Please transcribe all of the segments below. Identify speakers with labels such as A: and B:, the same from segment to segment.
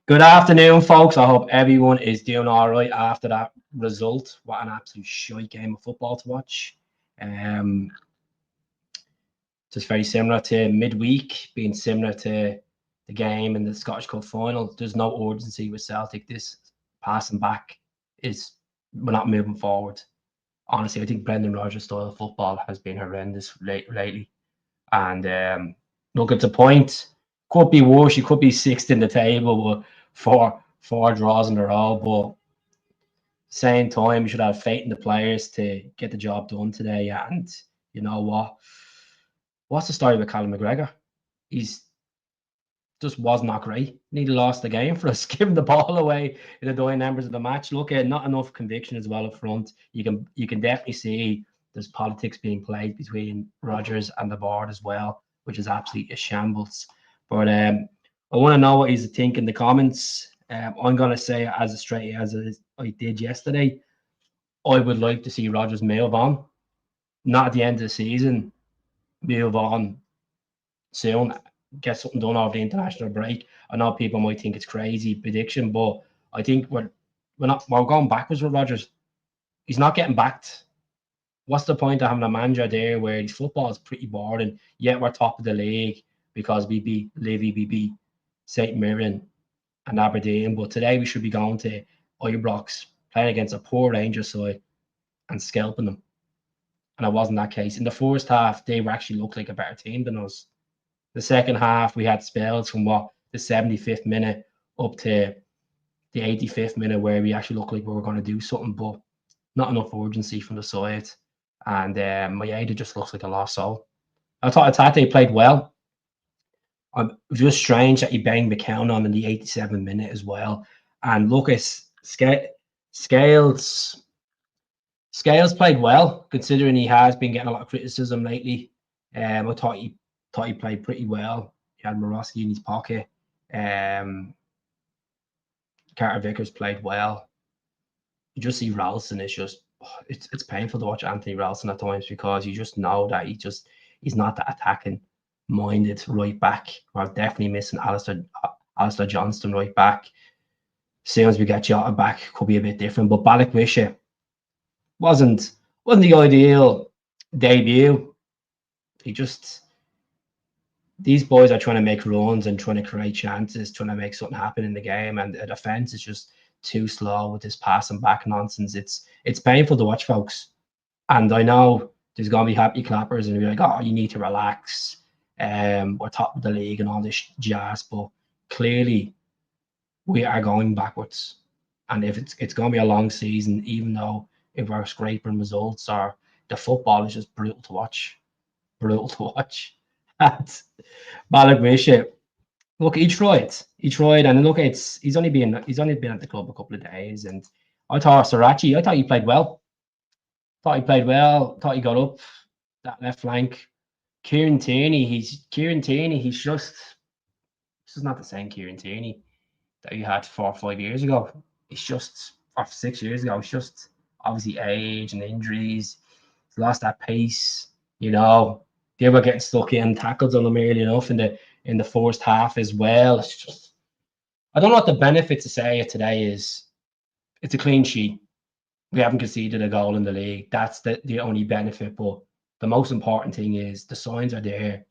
A: Good afternoon, folks. I hope everyone is doing all right after that result. What an absolute shite game of football to watch. Um, just very similar to midweek, being similar to the game in the Scottish Cup final. There's no urgency with Celtic. This passing back is we're not moving forward. Honestly, I think Brendan Rodgers' style of football has been horrendous lately. And look, it's a point. Could be worse. You could be sixth in the table with four draws in a row. But same time, you should have faith in the players to get the job done today. And you know what? What's the story with Callum McGregor? He's just was not great. Nearly lost the game for us, giving the ball away in the dying embers of the match. Look at not enough conviction as well up front. You can definitely see there's politics being played between Rodgers and the board as well, which is absolutely a shambles. But I want to know what you think in the comments. I'm gonna say as straight as I did yesterday. I would like to see Rodgers move on, not at the end of the season, move on soon, get something done over the international break. I know people might think it's crazy prediction, but I think we're going backwards with Rodgers. He's not getting backed. What's the point of having a manager there where his football is pretty boring, yet we're top of the league because we beat Livy, we beat St. Mirren and Aberdeen. But today we should be going to Ibrox, playing against a poor Rangers side and scalping them. And it wasn't that case. In the first half, they were actually looked like a better team than us. The second half, we had spells from the 75th minute up to the 85th minute where we actually looked like we were going to do something, but not enough urgency from the side. And Maeda just looks like a lost soul. I thought Atate played well. It was just strange that he banged McCown on in the 87th minute as well. And Lucas Scales played well, considering he has been getting a lot of criticism lately. I thought he played pretty well. He had Morosky in his pocket. Carter Vickers played well. You just see Ralston. It's painful to watch Anthony Ralston at times because you just know that he's not that attacking minded right back. We're definitely missing Alistair Johnston right back. As soon as we get Jota back, could be a bit different. But Balikwisha wasn't the ideal debut. These boys are trying to make runs and trying to create chances, trying to make something happen in the game, and the defense is just too slow with this passing back nonsense. It's painful to watch, folks. And I know there's gonna be happy clappers and be like, "Oh, you need to relax. We're top of the league and all this jazz," but clearly we are going backwards. And if it's gonna be a long season, even though if we're scraping results or the football is just brutal to watch, brutal to watch. Balikwisha, look, he tried. And look, he's only been at the club a couple of days, and I thought I thought he played well. Thought he got up that left flank. Kieran Tierney, he's just not the same Kieran Tierney that you had 4 or 5 years ago. It's just or 6 years ago. It's just obviously age and injuries. He's lost that pace. They were getting stuck in tackles on them early enough in the first half as well. It's just I don't know what the benefit to say it today is. It's a clean sheet. We haven't conceded a goal in the league. That's the only benefit. But the most important thing is the signs are there.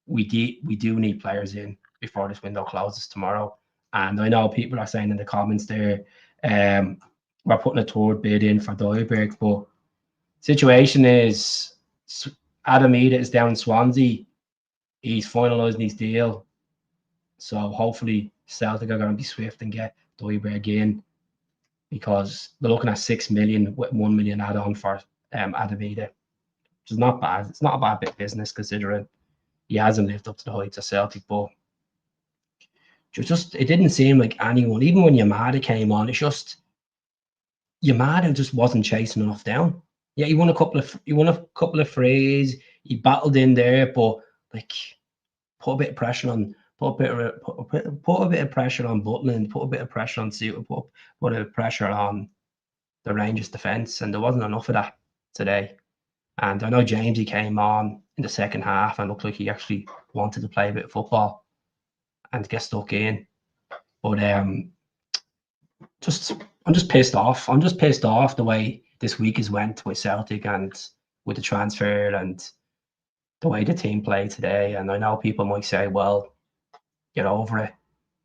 A: We do need players in before this window closes tomorrow. And I know people are saying in the comments there, we're putting a third bid in for Doiberg, but situation is Adam Eda is down in Swansea. He's finalising his deal. So hopefully Celtic are going to be swift and get Doiberg in because they're looking at 6 million with 1 million add-on for Adam Eda, which is not bad. It's not a bad bit of business considering he hasn't lived up to the heights of Celtic, but it didn't seem like anyone, even when Yamada came on, Yamada just wasn't chasing enough down. Yeah, he won a couple of frays. He battled in there, but like put a bit of pressure on, put a bit of pressure on Butland, put a bit of pressure on Suter, put a bit of pressure on the Rangers defence, and there wasn't enough of that today. And I know Jamesy came on in the second half and looked like he actually wanted to play a bit of football and get stuck in. But I'm just pissed off. I'm just pissed off the way this week has went with Celtic and with the transfer and the way the team played today. And I know people might say, "Well, get over it.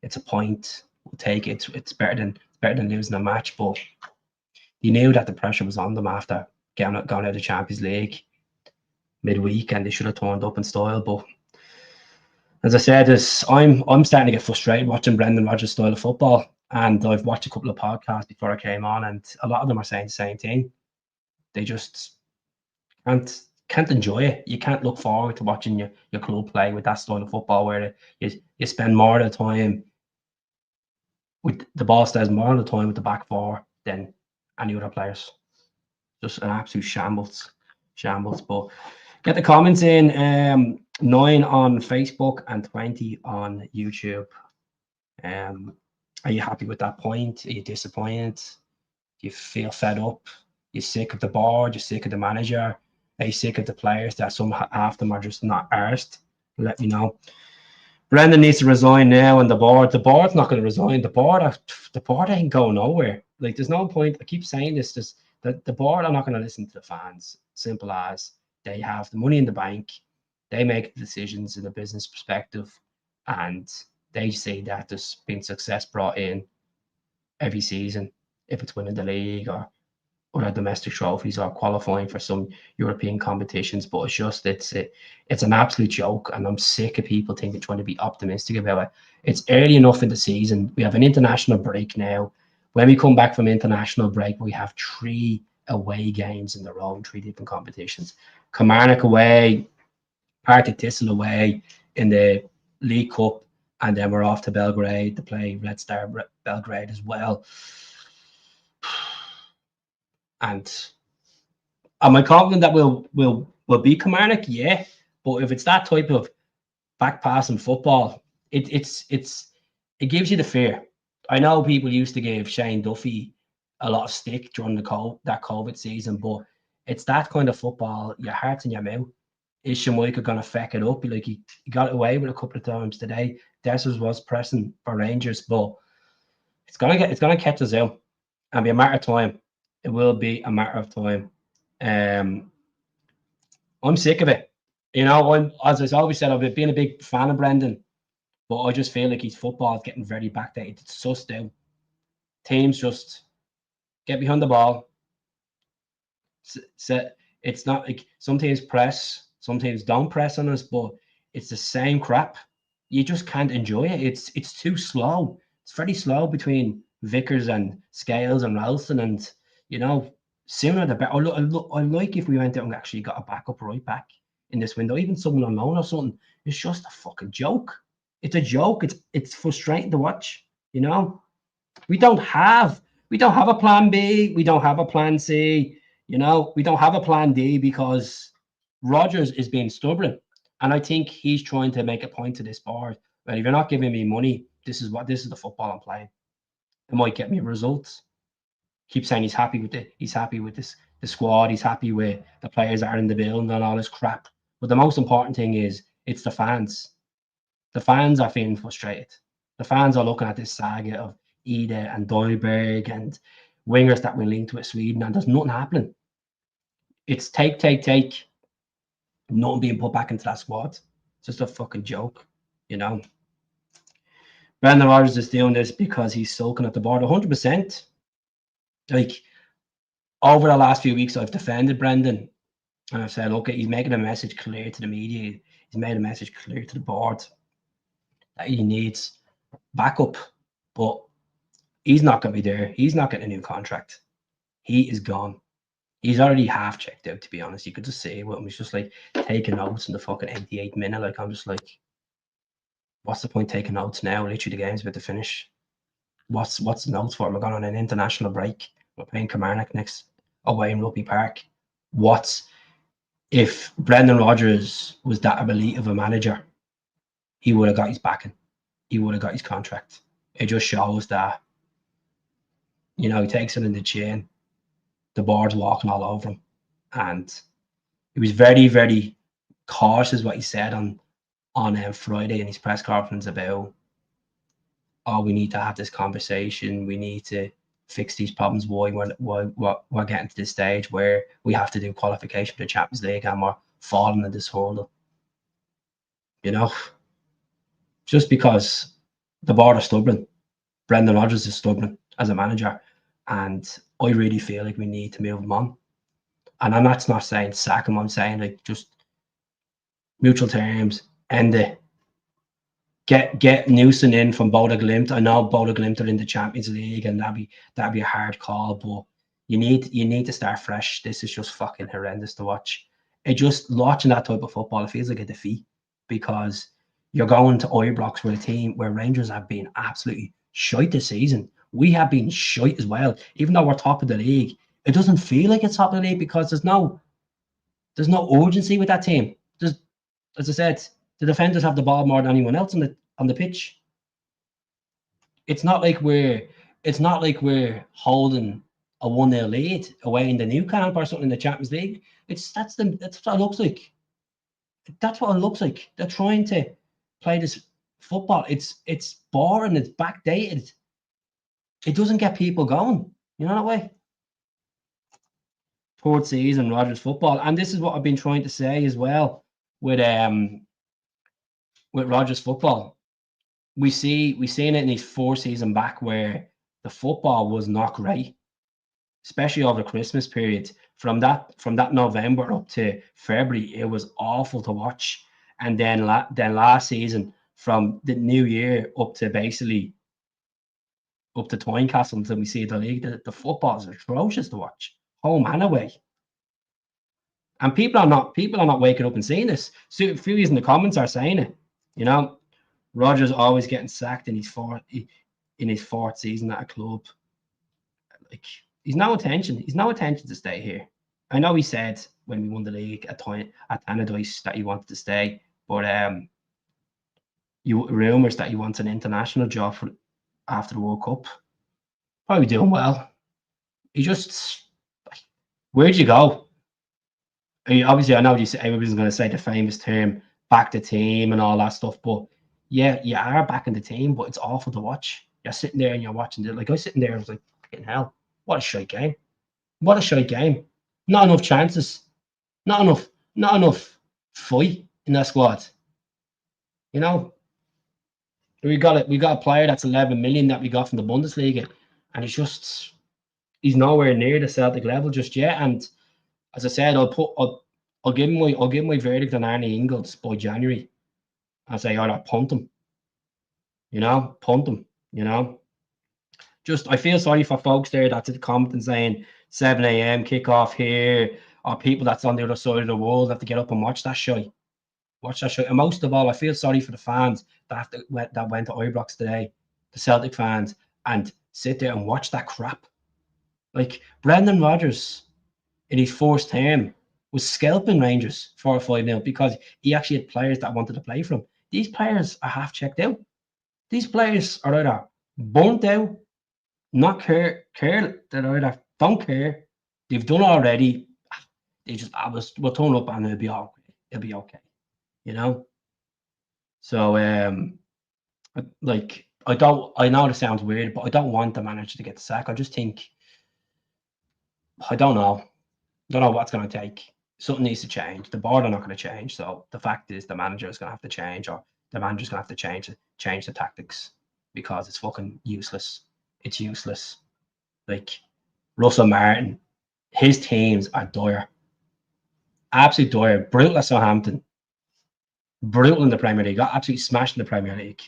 A: It's a point. We'll take it. It's better than losing a match." But you knew that the pressure was on them after going out of the Champions League midweek, and they should have turned up in style. But as I said, I'm starting to get frustrated watching Brendan Rodgers' style of football. And I've watched a couple of podcasts before I came on, and a lot of them are saying the same thing. They just can't enjoy it. You can't look forward to watching your club play with that style of football where you spend more of the time with the ball, stays more of the time with the back four than any other players. Just an absolute shambles. But get the comments in. 9 on Facebook and 20 on YouTube. Are you happy with that point? Are you disappointed? Do you feel fed up? You're sick of the board? You're sick of the manager? Are you sick of the players that half of them are just not arsed? Let me know. Brendan needs to resign now, and the board's not going to resign. The board ain't going nowhere. Like, there's no point. I keep saying this. The board are not going to listen to the fans. Simple as. They have the money in the bank. They make the decisions in a business perspective, and they say that there's been success brought in every season, if it's winning the league or domestic trophies or qualifying for some European competitions. But it's an absolute joke, and I'm sick of people trying to be optimistic about it. It's early enough in the season. We have an international break now. When we come back from international break, we have 3 away games in the row in 3 different competitions. Kilmarnock away, Partick Thistle away in the League Cup, and then we're off to Belgrade to play Red Star Belgrade as well. And am I confident that we'll beat Kilmarnock? Yeah, but if it's that type of back passing football, it gives you the fear. I know people used to give Shane Duffy a lot of stick during that COVID season, but it's that kind of football. Your heart's in your mouth. Is Shamaika going to feck it up? Like he got away with a couple of times today. Dessers was pressing for Rangers, but it's gonna catch us out and be a matter of time. It will be a matter of time. I'm sick of it. As I've always said, I've been a big fan of Brendan, but I just feel like his football is getting very backdated. It's sussed out. Teams just get behind the ball. So it's not like some teams press, some teams don't press on us, but it's the same crap. You just can't enjoy it. It's too slow. It's very slow between Vickers and Scales and Ralston, and sooner the better. I like if we went out and actually got a backup right back in this window, even someone on loan or something. It's just a fucking joke. It's a joke. It's frustrating to watch. We don't have a plan B. We don't have a plan C. We don't have a plan D because Rodgers is being stubborn. And I think he's trying to make a point to this board. Well, if you're not giving me money, this is the football I'm playing. It might get me results. Keep saying he's happy with the squad, he's happy with the players that are in the building and all this crap. But the most important thing is it's the fans. The fans are feeling frustrated. The fans are looking at this saga of Ida and Doiberg and wingers that were linked with Sweden, and there's nothing happening. It's take. Nothing being put back into that squad. It's just a fucking joke, Brendan Rodgers is doing this because he's sulking at the board 100%. Like, over the last few weeks, I've defended Brendan, and I've said, okay, he's making a message clear to the media. He's made a message clear to the board that he needs backup, but he's not going to be there. He's not getting a new contract. He is gone. He's already half checked out, to be honest. You could just see what he's just like taking notes in the fucking 88th minute. Like, I'm just like, what's the point taking notes now? Literally, the game's about to finish. What's the notes for? We're going on an international break. We're playing Kilmarnock next away in Rugby Park. If Brendan Rodgers was that elite of a manager, he would have got his backing. He would have got his contract. It just shows that, he takes it in the chin. The board's walking all over him. And he was very, very cautious what he said on Friday in his press conference about oh, we need to have this conversation. We need to fix these problems. Why we're getting to this stage where we have to do qualification for the Champions League and we're falling in this hurdle. You know, just because the board are stubborn, Brendan Rodgers is stubborn as a manager, and I really feel like we need to move him on. And I'm not saying sack him. I'm saying like just mutual terms, end it. Get Newson in from Bodo Glimt. I know Bodo Glimt are in the Champions League, and that'd be a hard call, but you need to start fresh. This is just fucking horrendous to watch. It just watching that type of football, it feels like a defeat because you're going to Ibrox with a team where Rangers have been absolutely shite this season. We have been shite as well, even though we're top of the league. It doesn't feel like it's top of the league because there's no urgency with that team. There's, as I said, the defenders have the ball more than anyone else on the pitch. It's not like we're holding a 1-0 lead away in the new camp or something in the Champions League. That's what it looks like. That's what it looks like. They're trying to play this football. It's boring. It's backdated. It doesn't get people going. You know that way. Third season Rodgers football, and this is what I've been trying to say as well with Rodgers football. We seen it in his 4th season back where the football was not great, especially over the Christmas period. From that November up to February, it was awful to watch. And then last season, from the new year up to basically up to Tynecastle until we see the league, the football is atrocious to watch, home and away. And people are not waking up and seeing this. So a few in the comments are saying it. You know, Rodgers always getting sacked in his 4th season at a club. Like he's no intention to stay here. I know he said when we won the league at Tannadice that he wanted to stay, but rumours that he wants an international job after the World Cup. Probably doing well. He just where'd you go? Obviously, I know everybody's going to say the famous term "back the team" and all that stuff, but yeah, you are back in the team, but it's awful to watch. You're sitting there and you're watching it. Like I was sitting there, I was like, "Fucking hell, what a shite game! What a shite game! Not enough chances, not enough fight in that squad." You know, we got a player that's 11 million that we got from the Bundesliga, and he's nowhere near the Celtic level just yet. And as I said, I'll give him my verdict on Arnie Ingles by January. I'll say, punt him. You know, punt him. You know, just I feel sorry for folks there that's commenting saying 7 a.m. kickoff here, or people that's on the other side of the world have to get up and watch that show. And most of all, I feel sorry for the fans that went to Ibrox today, the Celtic fans, and sit there and watch that crap. Like Brendan Rodgers in his 4th term was scalping Rangers 4 or 5-0 because he actually had players that wanted to play for him. These players are half checked out. These players are either burnt out, not care that either don't care, they've done already. They just we'll turn up and it'll be okay. It'll be okay. You know? So like I know this sounds weird, but I don't want the manager to get the sack. I just think I don't know what's going to take. Something needs to change. The board are not going to change. So the fact is the manager is going to have to change, or the manager's going to have to change the tactics because it's fucking useless. It's useless. Like Russell Martin, his teams are dire. Absolutely dire. Brutal at Southampton. Brutal in the Premier League. Got absolutely smashed in the Premier League.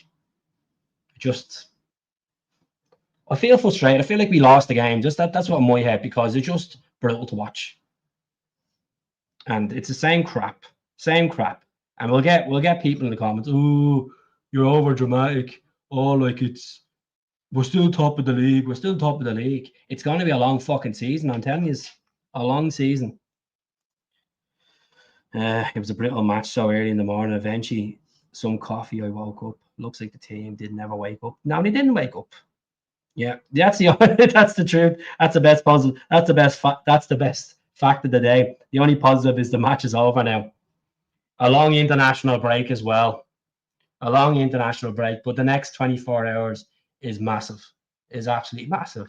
A: I feel frustrated. I feel like we lost the game. That's what in my head, because it's just brutal to watch. And it's the same crap. And we'll get people in the comments, "Oh, you're over dramatic. Oh, like we're still top of the league. It's going to be a long fucking season. I'm telling you, a long season." It was a brutal match so early in the morning. Eventually, some coffee. I woke up. Looks like the team did never wake up. No, they didn't wake up. Yeah, that's the truth. That's the best puzzle. That's the best fact of the day. The only positive is the match is over now. A long international break as well. But the next 24 hours is massive. Is absolutely massive.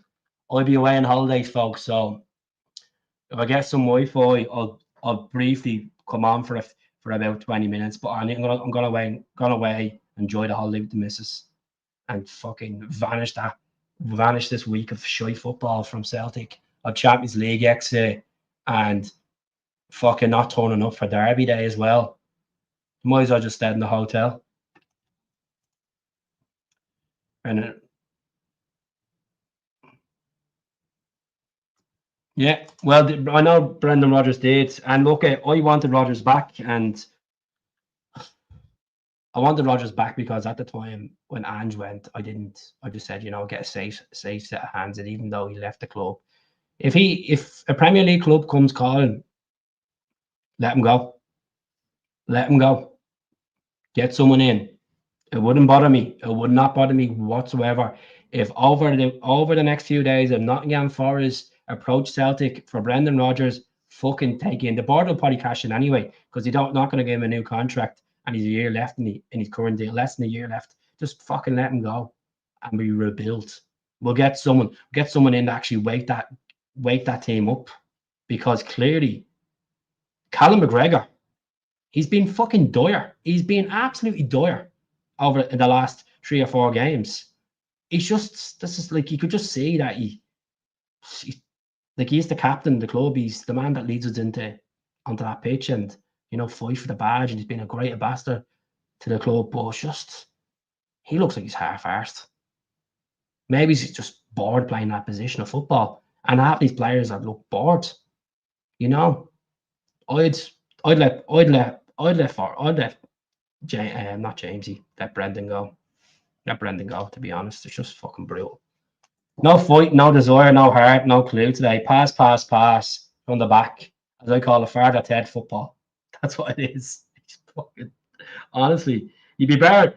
A: I'll be away on holidays, folks. So if I get some Wi-Fi, I'll briefly come on for about 20 minutes. But I'm gonna away, enjoy the holiday with the missus, and fucking vanish this week of shy football from Celtic. Of Champions League exit and fucking not turning up for Derby Day as well. Might as well just stay in the hotel. And yeah, well, I know Brendan Rodgers did, and look, I wanted Rodgers back, and I wanted Rodgers back because at the time when Ange went, I just said, get a safe set of hands, and even though he left the club, if a Premier League club comes calling, let him go. Let him go. Get someone in. It wouldn't bother me. It would not bother me whatsoever if over the next few days, if Nottingham Forest approach Celtic for Brendan Rodgers, fucking take in. The board will probably cash in anyway because they're not going to give him a new contract and he's a year left in his current deal, less than a year left. Just fucking let him go and be rebuilt. We'll get someone in to actually wake that team up, because clearly Callum McGregor, he's been fucking dire. He's been absolutely dire over the last 3 or 4 games. This is like, you could just see that he's the captain of the club. He's the man that leads us onto that pitch and fight for the badge. And he's been a great ambassador to the club. But he looks like he's half-arsed. Maybe he's just bored playing that position of football. And half these players that look bored. I'd let not Jamesy, let Brendan go. Let Brendan go, to be honest. It's just fucking brutal. No fight, no desire, no heart, no clue today. Pass from the back. As I call it, Father Ted football. That's what it is. It's fucking, honestly, you'd be better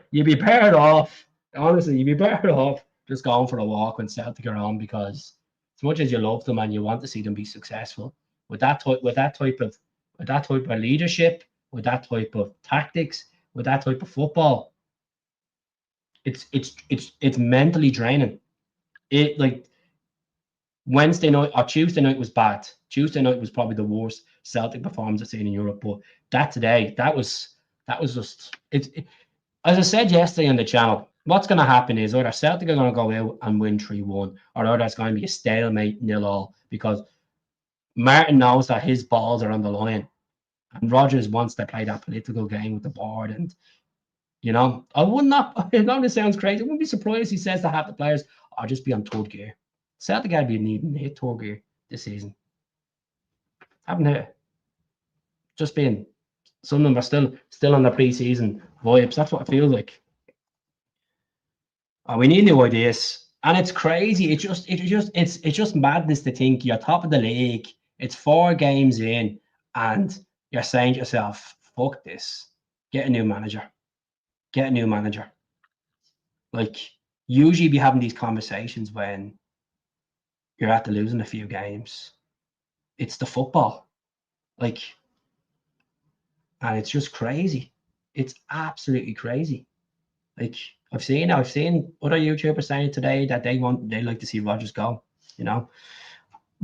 A: off. Honestly, you'd be better off just going for a walk when Celtic are on, because as much as you love them and you want to see them be successful, with that type of leadership, with that type of tactics, with that type of football, it's mentally draining. It, like, Wednesday night or Tuesday night was bad. Tuesday night was probably the worst Celtic performance I've seen in Europe. But that was just it. As I said yesterday on the channel, what's going to happen is either Celtic are going to go out and win 3-1, or either it's going to be a stalemate 0-0, because Martin knows that his balls are on the line, and Rodgers wants to play that political game with the board. And I would not. I know this sounds crazy. I wouldn't be surprised he says to half the players, "I'll just be on third gear." Celtic got to be needing to hit third gear this season. Haven't hit it. Just been, some of them are still on the pre-season vibes. That's what it feels like. We need new ideas, and it's crazy. It's just madness to think you're top of the league. It's 4 games in, and you're saying to yourself, "Fuck this. Get a new manager. Get a new manager." Like, usually be having these conversations when you're after losing a few games. It's the football, like, and it's just crazy. It's absolutely crazy. Like, I've seen other YouTubers saying today that they like to see Rodgers go.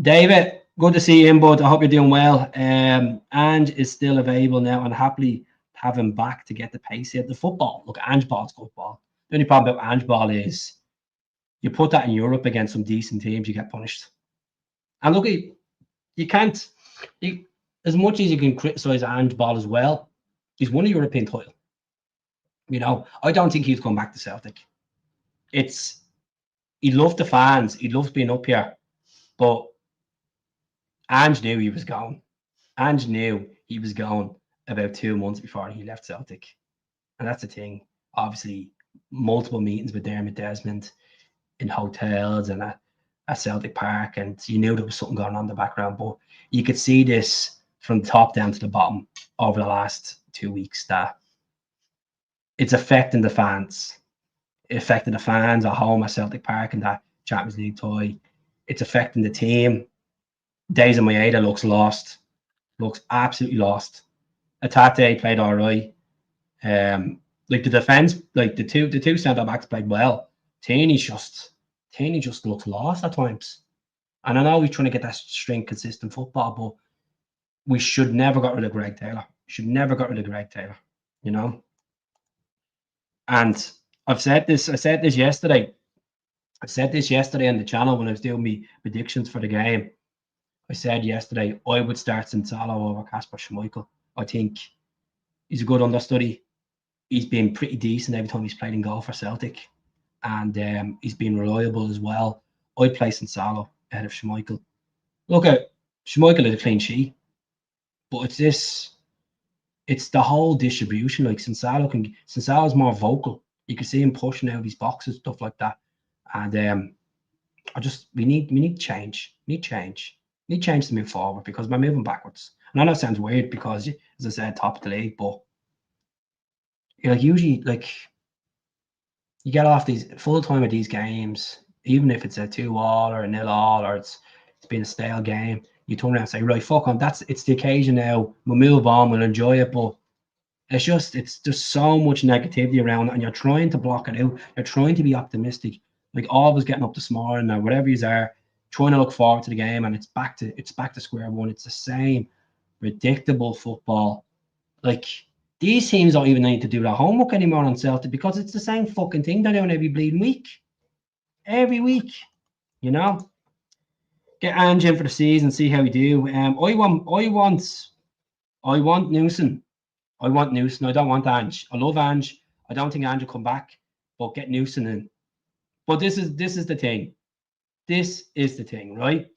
A: David, good to see you in, bud. I hope you're doing well. Ange is still available now, and happily have him back to get the pace here. The football, look, Ange ball's good ball. The only problem about Ange ball is you put that in Europe against some decent teams, you get punished. And look, you can't, as much as you can criticize Ange ball as well, he's won a European title. I don't think he'd come back to Celtic. He loved the fans, he loved being up here, but Ange knew he was going. Ange knew he was going about 2 months before he left Celtic. And that's the thing. Obviously, multiple meetings with Dermot Desmond in hotels and at Celtic Park, and you knew there was something going on in the background. But you could see this from the top down to the bottom over the last 2 weeks, that it's affecting the fans. It affected the fans at home at Celtic Park and that Champions League tie. It's affecting the team. Days of Maeda looks lost. Looks absolutely lost. Atate played all right. Like, the defense, like the two centre backs played well, Tierney just looks lost at times. And I know we're trying to get that string consistent football, but we should never got rid of Greg Taylor. Should never got rid of Greg Taylor, you know? And I said this yesterday. I said this yesterday on the channel when I was doing my predictions for the game. I said yesterday I would start Sinsalo over Kasper Schmeichel. I think he's a good understudy. He's been pretty decent every time he's played in goal for Celtic. And he's been reliable as well. I'd play Sinsalo ahead of Schmeichel. Look at Schmeichel is a clean sheet, but it's the whole distribution. Like Sinsalo's more vocal. You can see him pushing out his boxes, stuff like that. And we need change. Need change to move forward because we're moving backwards. And I know it sounds weird because, as I said, top of the league, but usually you get off these full time of these games, even if it's a 2-2 or a 0-0 or it's been a stale game, you turn around and say, right, fuck on, it's the occasion now. We'll move on, we'll enjoy it, but it's just so much negativity around it, and you're trying to block it out. You're trying to be optimistic, like always getting up this morning or whatever you are, trying to look forward to the game, and it's back to square one. It's the same predictable football. Like these teams don't even need to do their homework anymore on Celtic because it's the same fucking thing they're doing every bleeding week. Every week, you know. Get Ange in for the season, see how we do. I want Newson. I want Newson. I don't want Ange. I love Ange. I don't think Ange will come back, but get Newson in. But this is the thing. This is the thing, right?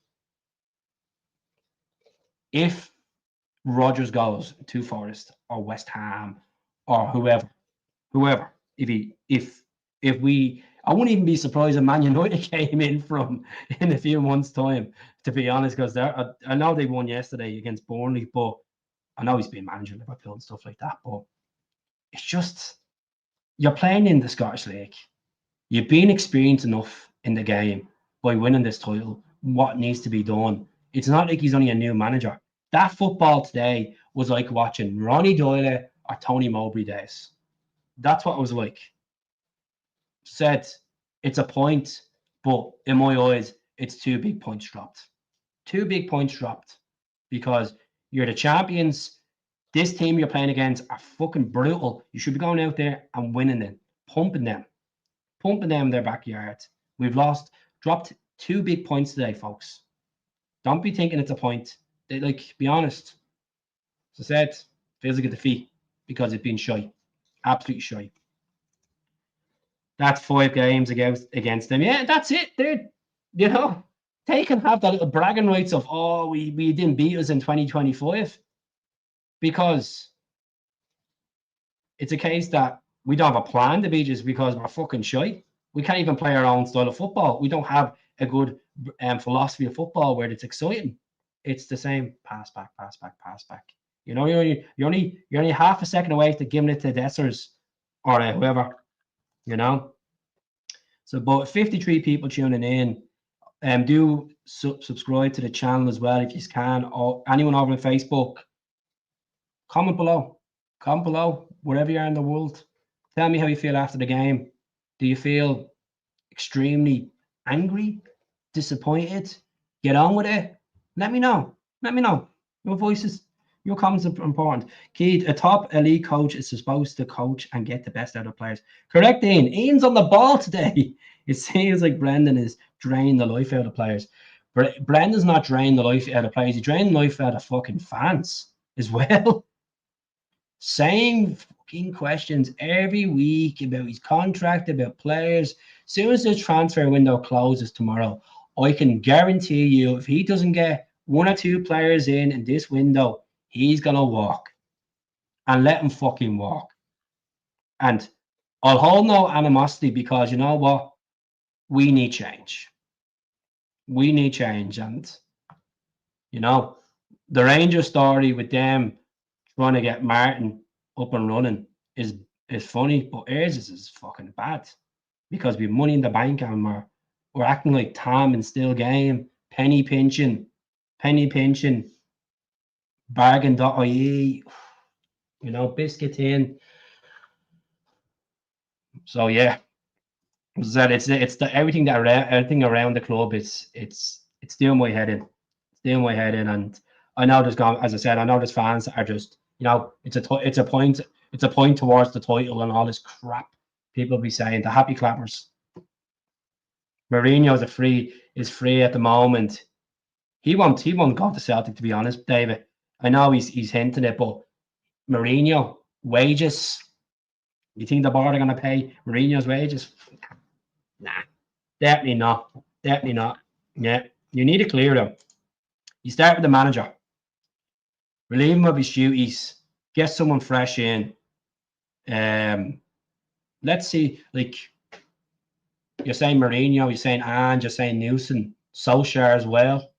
A: If Rodgers goes to Forest or West Ham or whoever, if I wouldn't even be surprised if Man United came in a few months' time, to be honest, because I know they won yesterday against Burnley, but I know he's been manager of Liverpool and stuff like that, but it's just you're playing in the Scottish League. You've been experienced enough in the game by winning this title. What needs to be done? It's not like he's only a new manager. That football today was like watching Ronnie Doyle or Tony Mowbray days. That's what it was like. Said it's a point, but in my eyes, it's 2 big points dropped. 2 big points dropped because you're the champions. This team you're playing against are fucking brutal. You should be going out there and winning them, pumping them in their backyard. We've dropped 2 big points today, folks. Don't be thinking it's a point. Be honest. As I said, feels like a defeat because it's been shy. Absolutely shy. That's 5 games against them. Yeah, that's it. They can have that little bragging rights of, we didn't beat us in 2025 because it's a case that we don't have a plan to beat us because we're fucking shy. We can't even play our own style of football. We don't have a good philosophy of football where it's exciting. It's the same pass back. You're only half a second away to giving it to Dessers or whoever. So about 53 people tuning in. Do subscribe to the channel as well if you can. Or anyone over on Facebook, comment below. Wherever you are in the world. Tell me how you feel after the game. Do you feel extremely angry, disappointed? Get on with it. Let me know. Your voices, your comments are important. Keith, a top elite coach is supposed to coach and get the best out of players. Correct, Ian. Ian's on the ball today. It seems like Brendan is draining the life out of players. Brendan's not draining the life out of players. He's draining the life out of fucking fans as well. Same fucking questions every week about his contract, about players. As soon as the transfer window closes tomorrow, I can guarantee you if he doesn't get 1 or 2 players in this window, he's going to walk. And let him fucking walk. And I'll hold no animosity because you know what? We need change. And, the Rangers story with them trying to get Martin up and running is funny, but ours is fucking bad because we have money in the bank and we're acting like Tom and still game, penny pinching, bargain.ie, biscuit in. So yeah, As I said, it's the everything around the club. It's doing my head in. It's doing my head in, and I know there's gone. As I said, I know there's fans that are just it's a point towards the title and all this crap. People be saying the happy clappers. Mourinho is free at the moment. He won't go to Celtic, to be honest, David. I know he's hinting it, but Mourinho wages. You think the board are going to pay Mourinho's wages? Nah, definitely not. Definitely not. Yeah, you need to clear them. You start with the manager, relieve him of his duties, get someone fresh in. Let's see, like you're saying Mourinho, you're saying Ange, you're saying Newson, Solskjaer as well.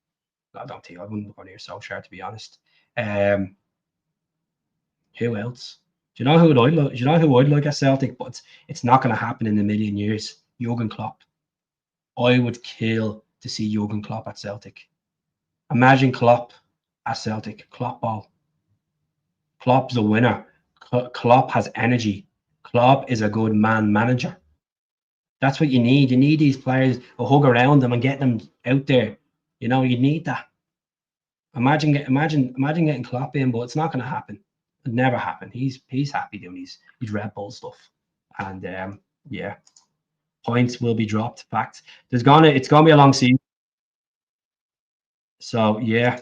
A: I don't think I wouldn't go near Solskjaer, to be honest. Who else? Do you know who I'd like? Do you know who I'd like at Celtic? But it's not going to happen in a million years. Jurgen Klopp. I would kill to see Jurgen Klopp at Celtic. Imagine Klopp at Celtic. Klopp ball. Klopp's a winner. Klopp has energy. Klopp is a good manager. That's what you need. You need these players to hug around them and get them out there. You need that. Imagine getting Klopp in, but it's not going to happen. It never happen. He's happy doing his Red Bull stuff, and yeah, points will be dropped. Fact, it's gonna be a long season. So yeah,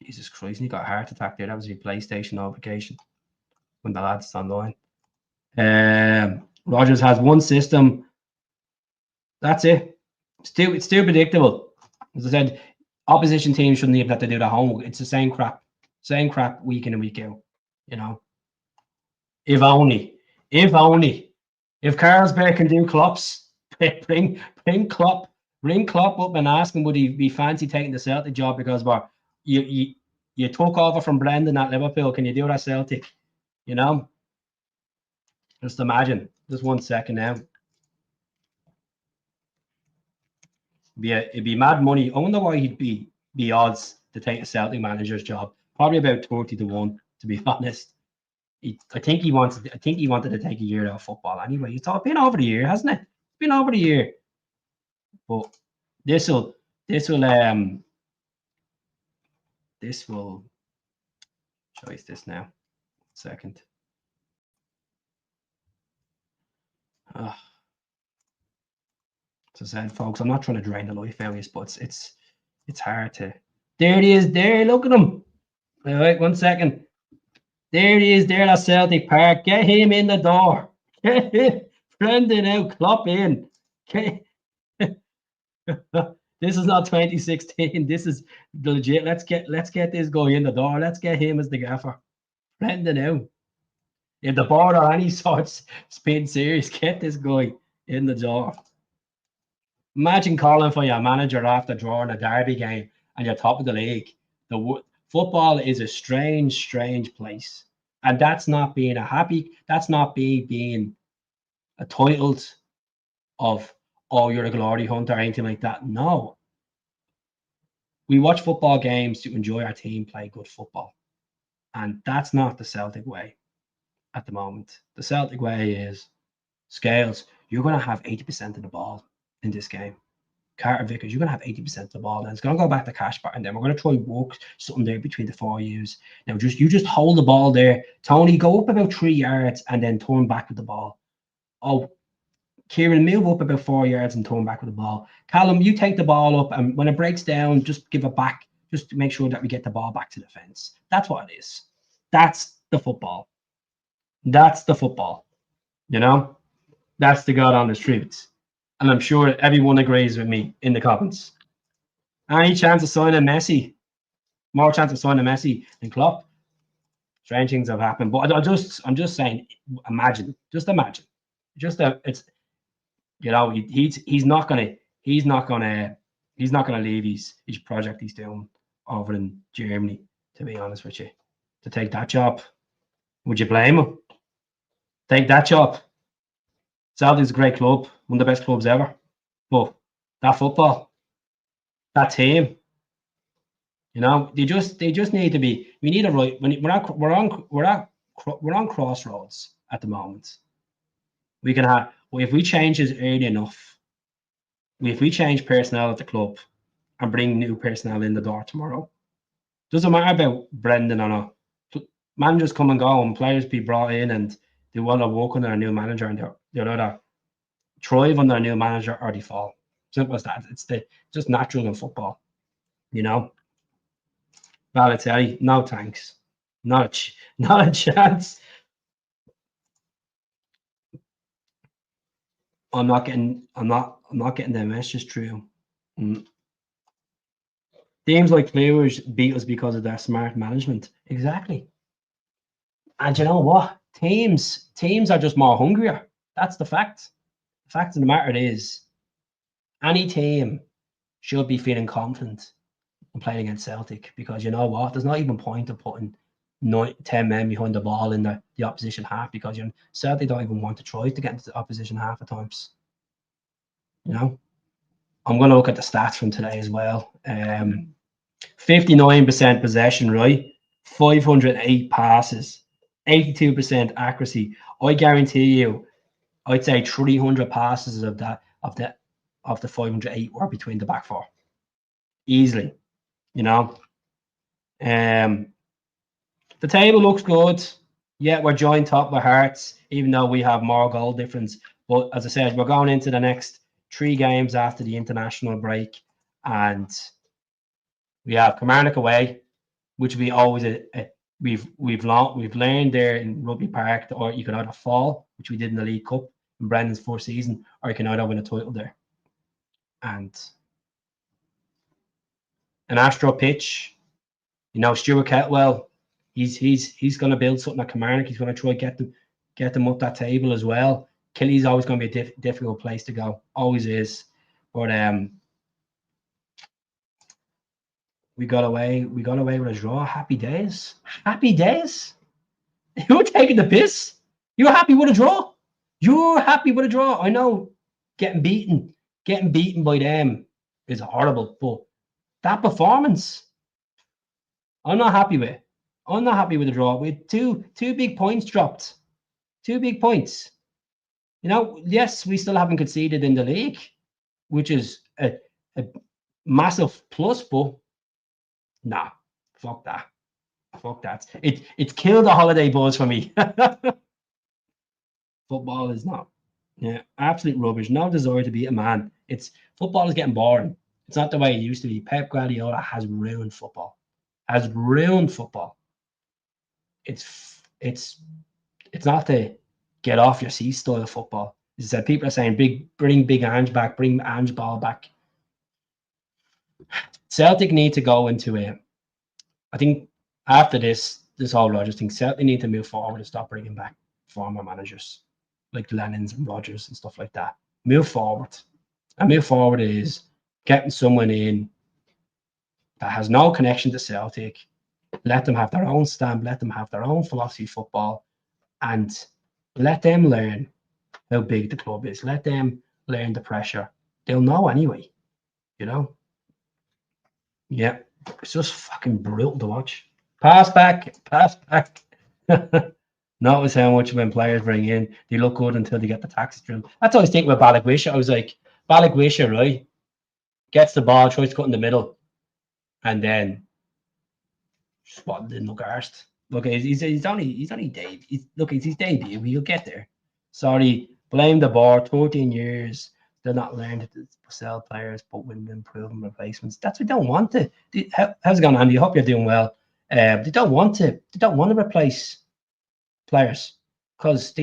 A: Jesus Christ, he got a heart attack there. That was your PlayStation notification when the lads online. Rodgers has one system. That's it. It's too predictable. As I said, opposition teams shouldn't even have to do the homework. It's the same crap week in and week out. If only, if Carlsberg can do Klopp's, bring Klopp up and ask him would he be fancy taking the Celtic job because you took over from Brendan at Liverpool. Can you do that Celtic? Just imagine. Just 1 second now. It'd be mad money. I wonder why he'd be odds to take a Celtic manager's job. Probably about 30-1, to be honest. I think he wanted to take a year out of football anyway. It's been over the year, hasn't it? It's been over the year. But this will choice this now. 1 second. As I said, folks, I'm not trying to drain the life out of you, but it's hard to. There it is. There, look at him. All right, 1 second. There he is. There at Celtic Park. Get him in the door. Get him. Brendan out. Klopp in. This is not 2016. This is legit. Let's get this guy in the door. Let's get him as the gaffer. Brendan out. If the board or any sorts spin serious, get this guy in the door. Imagine calling for your manager after drawing a derby game and you're top of the league. Football is a strange place. And that's not being that's not being entitled of, oh, you're a glory hunter or anything like that. No. We watch football games to enjoy our team play good football. And that's not the Celtic way at the moment. The Celtic way is, Scales, you're going to have 80% of the ball in this game. Carter Vickers, you're going to have 80% of the ball. And it's going to go back to Cashbar, and then we're going to try work something there between the 4 years. Now, you just hold the ball there. Tony, go up about 3 yards and then turn back with the ball. Oh, Kieran, move up about 4 yards and turn back with the ball. Callum, you take the ball up, and when it breaks down, just give it back. Just to make sure that we get the ball back to the fence. That's what it is. That's the football. That's the football. That's the God on the streets. And I'm sure everyone agrees with me in the comments. Any chance of signing Messi? More chance of signing Messi than Klopp? Strange things have happened. But I'm just saying, imagine. Just imagine. It's he's not gonna leave his project he's doing over in Germany, to be honest with you. To take that job. Would you blame him? Take that job. Celtic's a great club, one of the best clubs ever. But that football, that team, they just need to be. We need a right. We're on crossroads at the moment. We can But if we change this early enough, if we change personnel at the club and bring new personnel in the door tomorrow, doesn't matter about Brendan or not. Managers come and go, and players be brought in, and they want to work under a new manager, and they're either thrive under a new manager or they fall. Simple as that. It's just natural in football, you know. Balotelli, no thanks, not a chance. I'm not getting the message through. Teams like Clearers beat us because of their smart management. Exactly. And you know what? Teams are just more hungrier. That's the fact. The fact of the matter is, any team should be feeling confident in playing against Celtic, because you know what? There's not even point of putting 10 men behind the ball in the opposition half, because Celtic don't even want to try to get into the opposition half at times. You know? I'm going to look at the stats from today as well. 59% possession, right? 508 passes, 82% accuracy. I guarantee you, I'd say 300 passes of the 508 were between the back four, easily. You know, the table looks good. Yeah, we're joined top with Hearts, even though we have more goal difference. But as I said, we're going into the next 3 games after the international break, and we have Kilmarnock away, which we always we've learned there in Rugby Park, or you can either fall, which we did in the League Cup in Brendan's 4th season, or you can either win a title there. And an Astro pitch, Stuart Ketwell, he's going to build something at Kilmarnock. He's going to try get them up that table as well. Killy's always going to be a difficult place to go, always is. But we got away with a draw. Happy days. You're taking the piss. You're happy with a draw. I know getting beaten by them is horrible, but that performance, I'm not happy with. I'm not happy with the draw. We had two big points dropped. 2 big points. Yes, we still haven't conceded in the league, which is a massive plus, but nah, fuck that. It's killed the holiday buzz for me. Football is not. Yeah, absolute rubbish. No desire to be a man. Football is getting boring. It's not the way it used to be. Pep Guardiola has ruined football. It's not the get off your seat style of football. As I said, people are saying bring Big Ange back, bring Ange Ball back. Celtic need to go into it. I think after this whole Rodgers thing, Celtic need to move forward and stop bringing back former managers like Lennon's and Rodgers and stuff like that. Move forward. And move forward is getting someone in that has no connection to Celtic. Let them have their own stamp. Let them have their own philosophy of football, and let them learn how big the club is. Let them learn the pressure. They'll know anyway, Yeah, it's just fucking brutal to watch. Pass back. Notice how much when players bring in, they look good until they get the taxi drill. That's what I was thinking with Balagwisha. I was like, Balagwisha, right? Gets the ball, tries to cut in the middle, and then spotted in the garst. Look, he's only Dave. He's his debut. He'll get there. Sorry, blame the board. 14 years. They're not learned to sell players, but with improving replacements. That's what they don't want to. How's it going, Andy? I hope you're doing well. They don't want to replace players because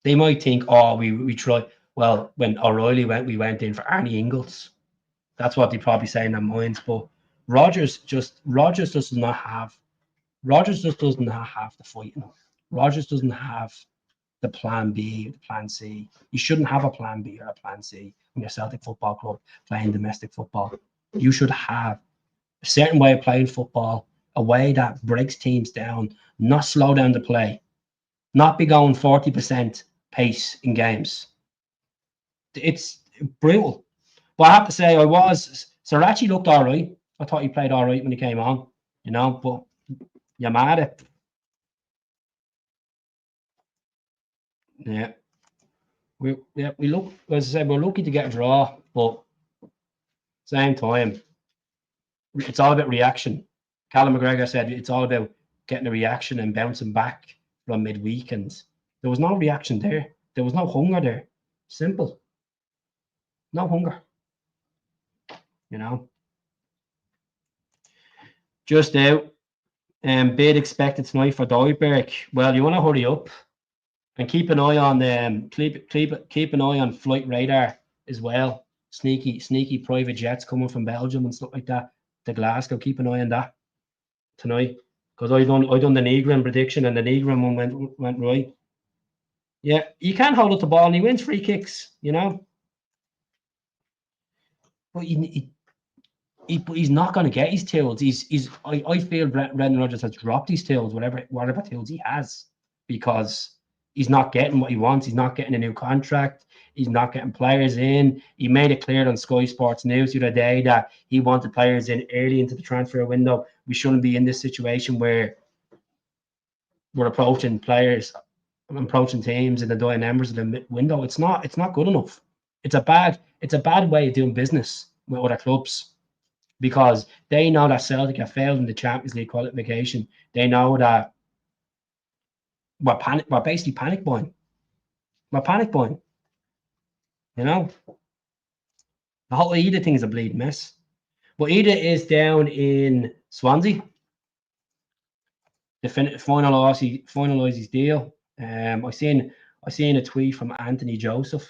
A: they might think, oh, we try. Well, when O'Reilly went, we went in for Arnie Ingalls. That's what they probably say in their minds. But Rodgers just does not have. Rodgers just doesn't have the fight. Rodgers doesn't have the plan B, the plan C. You shouldn't have a plan B or a plan C when you're Celtic Football Club playing domestic football. You should have a certain way of playing football, a way that breaks teams down, not slow down the play, not be going 40% pace in games. It's brutal. But I have to say, Sriracha looked all right. I thought he played all right when he came on, but Yamada. Yeah. we look, as I said, we're lucky to get a draw, but same time, it's all about reaction. Callum McGregor said it's all about getting a reaction and bouncing back from midweek, and there was no reaction there. There was no hunger there. Simple. No hunger. You know. Just out. Bid expected tonight for Deutberg. Well, you want to hurry up and keep an eye on keep an eye on flight radar as well. Sneaky private jets coming from Belgium and stuff like that to Glasgow. Keep an eye on that tonight, because I done the Negrin prediction and the Negrin one went right. Yeah, you can't hold up the ball and he wins free kicks, you know. But he's not going to get his tails. I feel Brendan Rodgers has dropped his tails, whatever tails he has, because he's not getting what he wants. He's not getting a new contract. He's not getting players in. He made it clear on Sky Sports News the other day that he wanted players in early into the transfer window. We shouldn't be in this situation where we're approaching teams in the dying embers of the window. It's not good enough. It's a bad way of doing business with other clubs, because they know that Celtic have failed in the Champions League qualification. They know that we're basically panic buying. We're panic buying. You know, the whole Ida thing is a bleeding mess. But Ida is down in Swansea. The finalise his deal. I seen a tweet from Anthony Joseph.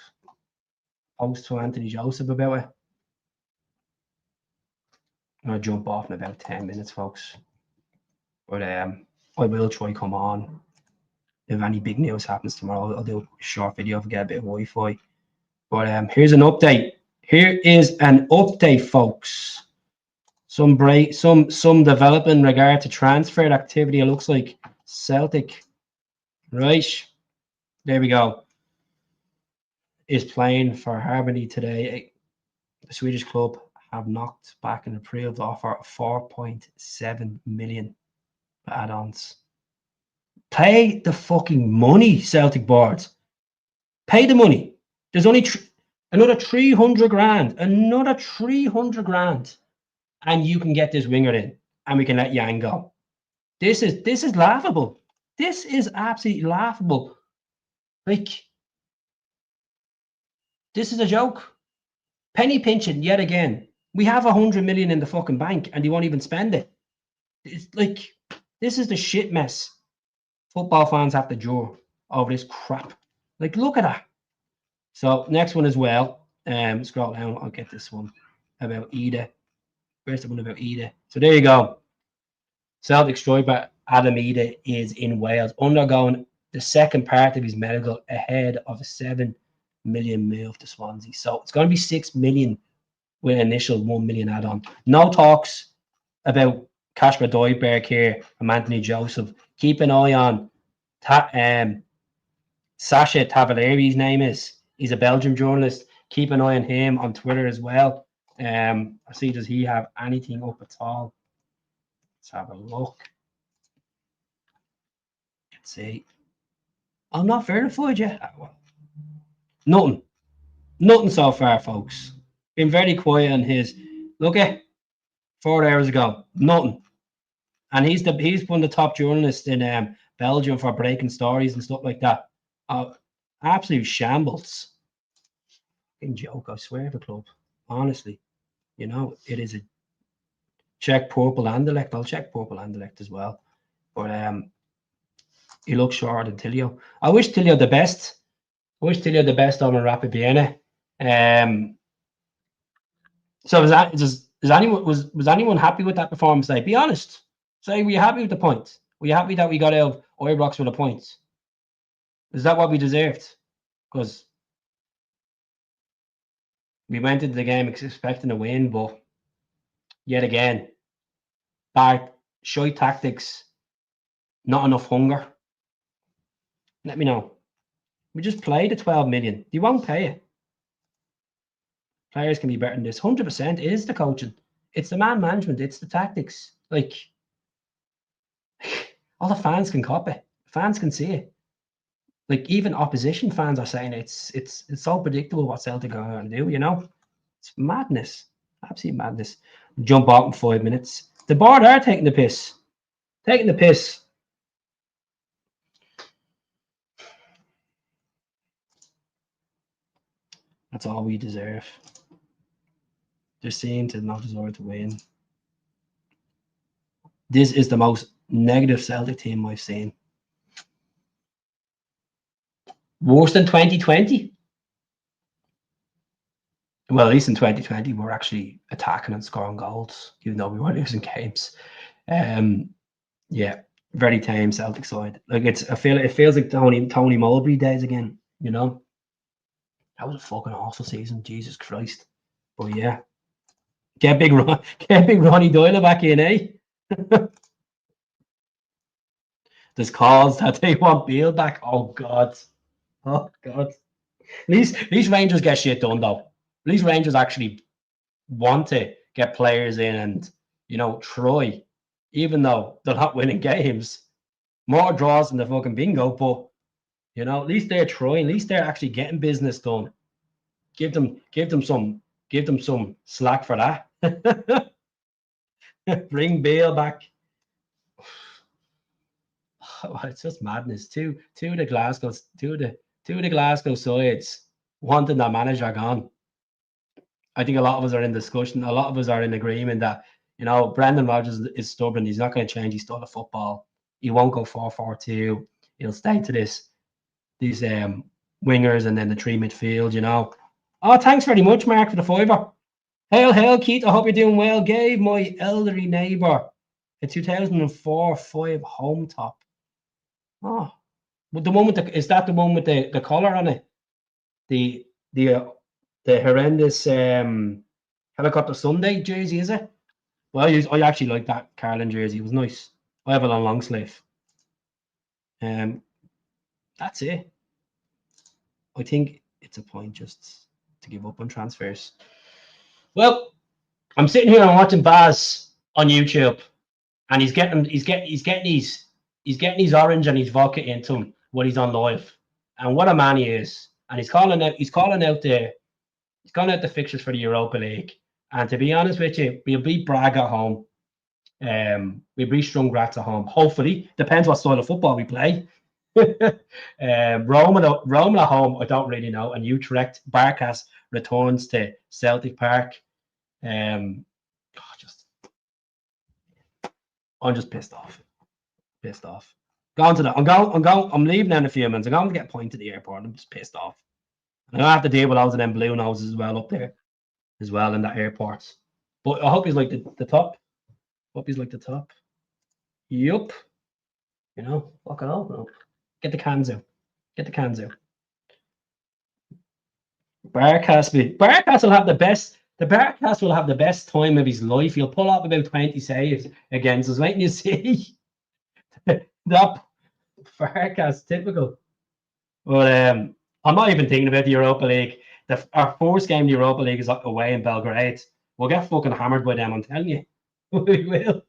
A: Post to Anthony Joseph about it. I'm gonna jump off in about 10 minutes, folks. But I will try come on. If any big news happens tomorrow, I'll do a short video if I get a bit of Wi-Fi. But here's an update. Here is an update, folks. Some development in regard to transfer activity. It looks like Celtic, right? There we go. Is playing for Harmony today. The Swedish club have knocked back an approved offer of 4.7 million for add-ons. Pay the fucking money, Celtic boards. Pay the money. There's only another 300 grand. Another 300 grand. And you can get this winger in. And we can let Yang go. This is laughable. This is absolutely laughable. Like, this is a joke. Penny pinching yet again. We have 100 million in the fucking bank and you won't even spend it. It's like, this is the shit mess football fans have to endure over this crap. Like, look at that. So next one as well. Scroll down. I'll get this one about Ida. Where's the one about Ida? So there you go. Celtic striker Adam Ida is in Wales, undergoing the second part of his medical ahead of a 7 million move to Swansea. So it's going to be 6 million with an initial 1 million add-on. No talks about Kasper Dolberg here from Anthony Joseph. Keep an eye on Sasha Tavares, name is. He's a Belgian journalist. Keep an eye on him on Twitter as well. I see, does he have anything up at all? Let's have a look. Let's see. I'm not verified yet. Nothing. Nothing so far, folks. Been very quiet on his. Look at 4 hours ago. Nothing. And he's one of the top journalists in Belgium for breaking stories and stuff like that. Absolute shambles. Fucking joke, I swear, the club. Honestly. You know, it is a check Purple Anderlecht. I'll check Purple Anderlecht as well. But he looks shorter than Tilio. I wish Tilio the best. I wish Tilio the best over Rapid Vienna. So was anyone happy with that performance? Like, be honest. Say, were you happy with the point? Were you happy that we got out of Ibrox with a point? Is that what we deserved? Because we went into the game expecting a win, but yet again, bad, shy tactics, not enough hunger. Let me know. We just played the 12 million. You won't pay it. Players can be better than this. 100% is the coaching. It's the man management. It's the tactics. Like, all the fans can copy. Fans can see it. like even opposition fans are saying it's so predictable what Celtic are going to do. It's madness, absolute madness. Jump out in 5 minutes. The board are taking the piss, taking the piss. That's all we deserve. They're seen to not deserve to win. This is the most negative Celtic team I've seen. Worse than 2020. Well, at least in 2020, we're actually attacking and scoring goals, even though we were losing games. Yeah, very tame Celtic side. Like it feels like Tony Mowbray days again. That was a fucking awful season. Jesus Christ. But yeah, get big Ronnie Doyle back in, eh? There's calls that they want Beale back. Oh God. At least Rangers get shit done though. At least Rangers actually want to get players in and try, even though they're not winning games. More draws than the fucking bingo, but at least they're trying. At least they're actually getting business done. Give them some slack for that. Bring Bale back. It's just madness. Two of the Glasgow sides wanting that manager gone. I think a lot of us are in discussion. A lot of us are in agreement that Brendan Rodgers is stubborn. He's not going to change his style of football. He won't go 4-4-2. He'll stay to these wingers and then the three midfield. Oh, thanks very much, Mark, for the $5. Hail, Keith. I hope you're doing well. Gave my elderly neighbour a 2004-5 home top. Oh, but the one with is that the one with the collar on it? The horrendous Helicopter Sunday jersey, is it? Well, I actually like that Carlin jersey. It was nice. I have it on long sleeve. That's it. I think it's a point just to give up on transfers. Well, I'm sitting here and watching Baz on YouTube, and he's getting his orange and his vodka into him when he's on live. And what a man he is! And he's calling out the fixtures for the Europa League. And to be honest with you, we'll beat Braga at home. We beat Sturm Graz at home. Hopefully, depends what style of football we play. Rome at home, I don't really know. And Utrecht, Barkas returns to Celtic Park. I'm just pissed off. I'm leaving in a few minutes. I'm going to get pointed at the airport. I'm just pissed off. And I have to deal with those of them blue noses as well up there, as well in that airport. But I hope he's like the top. Yup. Fucking open up. Get the cans out. Barkas will have the best. The Barkas will have the best time of his life. He'll pull up about 20 saves against us. Wait and you see. That Barkas, typical. But I'm not even thinking about the Europa League. Our first game in the Europa League is away in Belgrade. We'll get fucking hammered by them, I'm telling you. We will.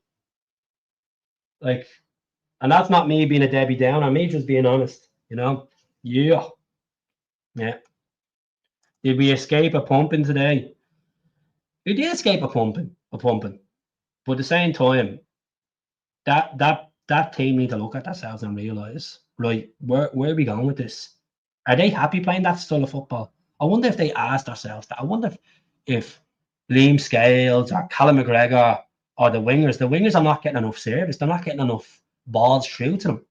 A: And that's not me being a Debbie Downer. Me just being honest, Yeah. Did we escape a pumping today? We did escape a pumping. But at the same time, that team need to look at themselves and realise, right, where are we going with this? Are they happy playing that style of football? I wonder if they asked themselves that. I wonder if Liam Scales or Callum McGregor or the wingers are not getting enough service. They're not getting enough balls through to them.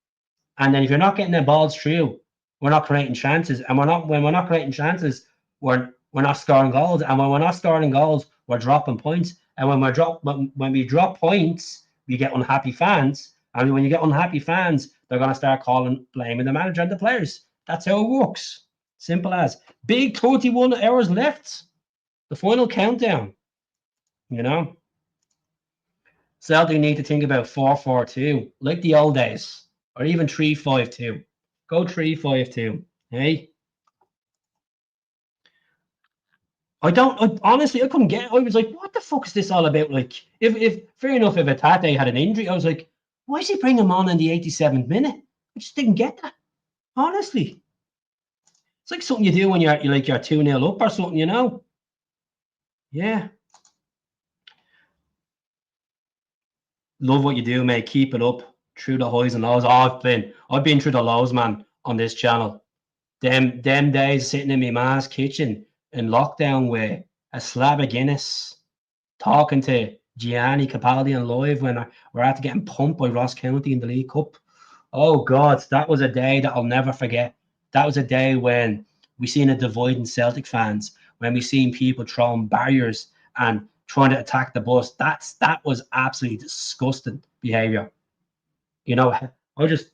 A: And then if you're not getting the balls through, we're not creating chances. And when we're not creating chances, we're not scoring goals. And when we're not scoring goals, we're dropping points. And when we drop points, we get unhappy fans. And when you get unhappy fans, they're going to start blaming the manager and the players. That's how it works. Simple as. Big 31 hours left. The final countdown. Celtic need to think about 4-4-2, like the old days, or even 3-5-2. Go 3-5-2. Hey? Honestly, I couldn't get it. I was like, what the fuck is this all about? Like, if fair enough, if Atate had an injury, I was like, why is he bringing him on in the 87th minute? I just didn't get that. Honestly, it's like something you do when you're 2-0 up or something, you know? Yeah. Love what you do, mate. Keep it up through the highs and lows. I've been through the lows, man, on this channel. Them days sitting in my ma's kitchen in lockdown with a slab of Guinness, talking to Gianni Capaldi on live when we're after getting pumped by Ross County in the League Cup. Oh God, that was a day that I'll never forget. That was a day when we seen a divide in Celtic fans, when we seen people throwing barriers and trying to attack the bus. That was absolutely disgusting behaviour. You know, I just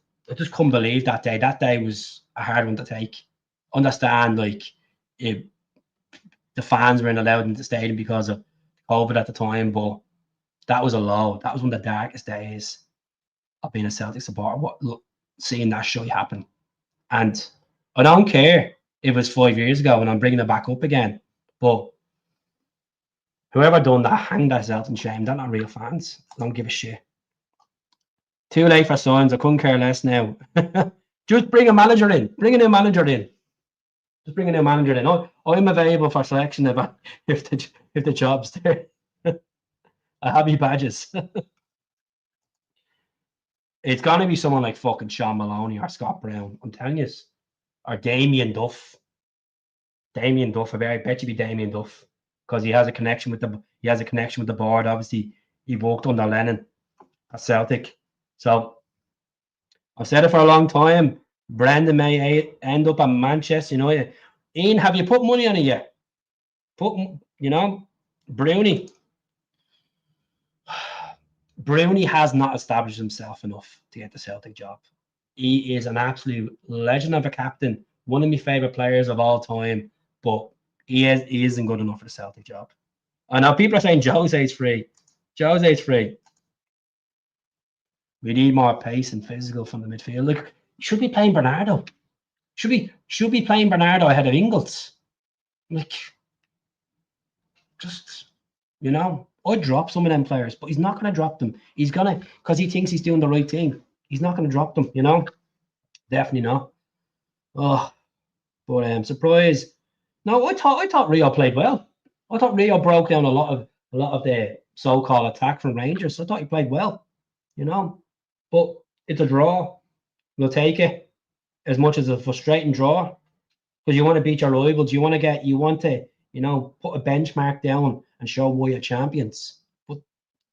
A: couldn't believe that day. That day was a hard one to take. Understand, like, if the fans weren't allowed into the stadium because of COVID at the time, but that was a low. That was one of the darkest days of being a Celtic supporter. Seeing that shit happen, and I don't care if it was 5 years ago and I'm bringing it back up again, but whoever done that, hang themselves in shame. They're not real fans. I don't give a shit. Too late for signs. I couldn't care less now. Just bring a manager in. Bring a new manager in. Just bring a new manager in. I'm available for selection if the job's there. I have your badges. It's gonna be someone like fucking Sean Maloney or Scott Brown. I'm telling you, or Damien Duff. Damien Duff. I bet you be Damien Duff because he has a connection with the board. Obviously, he worked under Lennon at Celtic. So I've said it for a long time. Brendan may end up at Manchester United. Ian, have you put money on it yet? Bruni. Bruni has not established himself enough to get the Celtic job. He is an absolute legend of a captain, one of my favourite players of all time, but he isn't good enough for the Celtic job. I know people are saying Jose's free. Jose's free. We need more pace and physical from the midfield. Look, should be playing Bernardo. Should be playing Bernardo ahead of Ingles. Like, just I'd drop some of them players, but he's not going to drop them. He's gonna because he thinks he's doing the right thing. He's not going to drop them. Definitely not. Oh, but surprise. No, I thought Rio played well. I thought Rio broke down a lot of the so-called attack from Rangers. I thought he played well. But it's a draw. We'll take it as much as a frustrating draw because you want to beat your rivals. You want to put a benchmark down and show why you're champions. But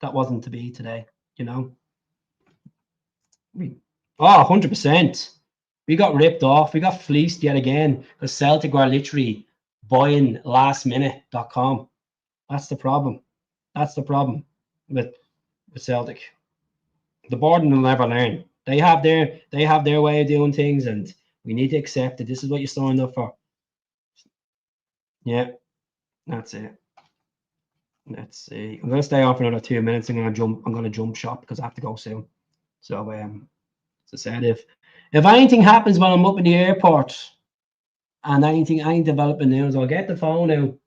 A: that wasn't to be today. 100%. We got ripped off. We got fleeced yet again because Celtic were literally buying lastminute.com. That's the problem. That's the problem with Celtic. The board will never learn. They have their way of doing things, and we need to accept that this is what you signed up for. Yeah, that's it. Let's see. I'm gonna stay on for another 2 minutes. I'm gonna jump shop because I have to go soon. So as I said, if anything happens when I'm up in the airport and any developing news, I'll get the phone out.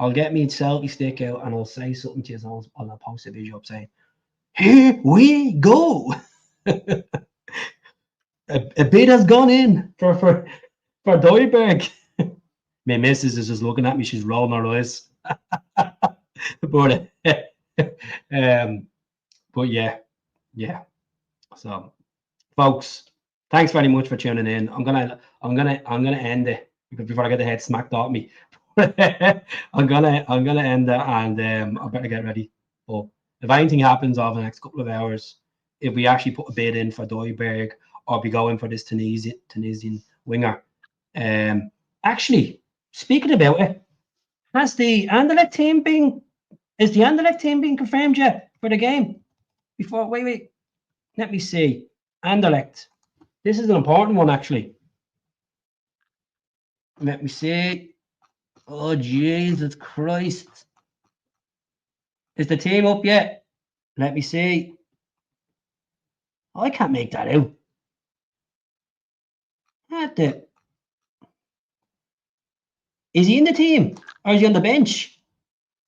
A: I'll get me selfie stick out and I'll say something to you. I'll post a video up saying, "Here we go." a bid has gone in for Doiberg. My missus is just looking at me. She's rolling her eyes. But yeah. So, folks, thanks very much for tuning in. I'm gonna end it because before I get the head smacked at me. I'm gonna end it, and I better get ready. But if anything happens over the next couple of hours, if we actually put a bid in for Doiberg or be going for this Tunisian winger, actually, speaking about it, has the Anderlecht team been confirmed yet for the game? Wait, let me see. Anderlecht. This is an important one, actually. Let me see. Oh, Jesus Christ. Is the team up yet? Let me see. Oh, I can't make that out. Is he in the team? Or is he on the bench?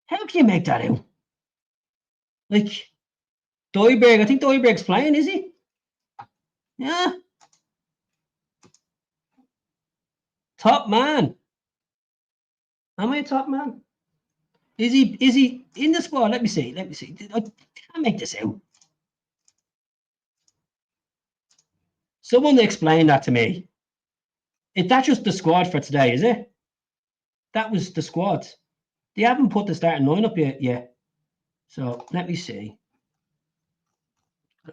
A: How can you make that out? Like, Doiberg, I think Doiberg's playing, is he? Yeah. Top man. Am I a top man? Is he in the squad? Let me see. I can't make this out. Someone explain that to me. Is that just the squad for today, is it? That was the squad. They haven't put the starting lineup yet. So let me see.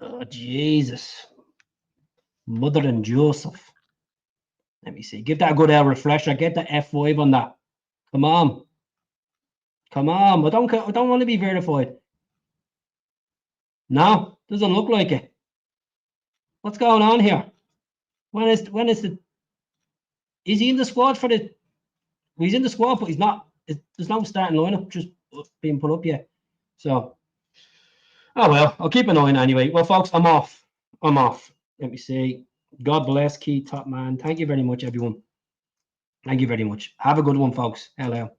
A: Oh, Jesus. Mother and Joseph. Let me see. Give that a good refresher. Get the F5 on that. Come on. Come on. I don't want to be verified. No, doesn't look like it. What's going on here? When is the? Is he in the squad for the? He's in the squad, but he's not. There's no starting lineup just being put up yet. So, oh well, I'll keep an eye on it anyway. Well, folks, I'm off. Let me see. God bless Keith, top man. Thank you very much, everyone. Thank you very much. Have a good one, folks. Hello.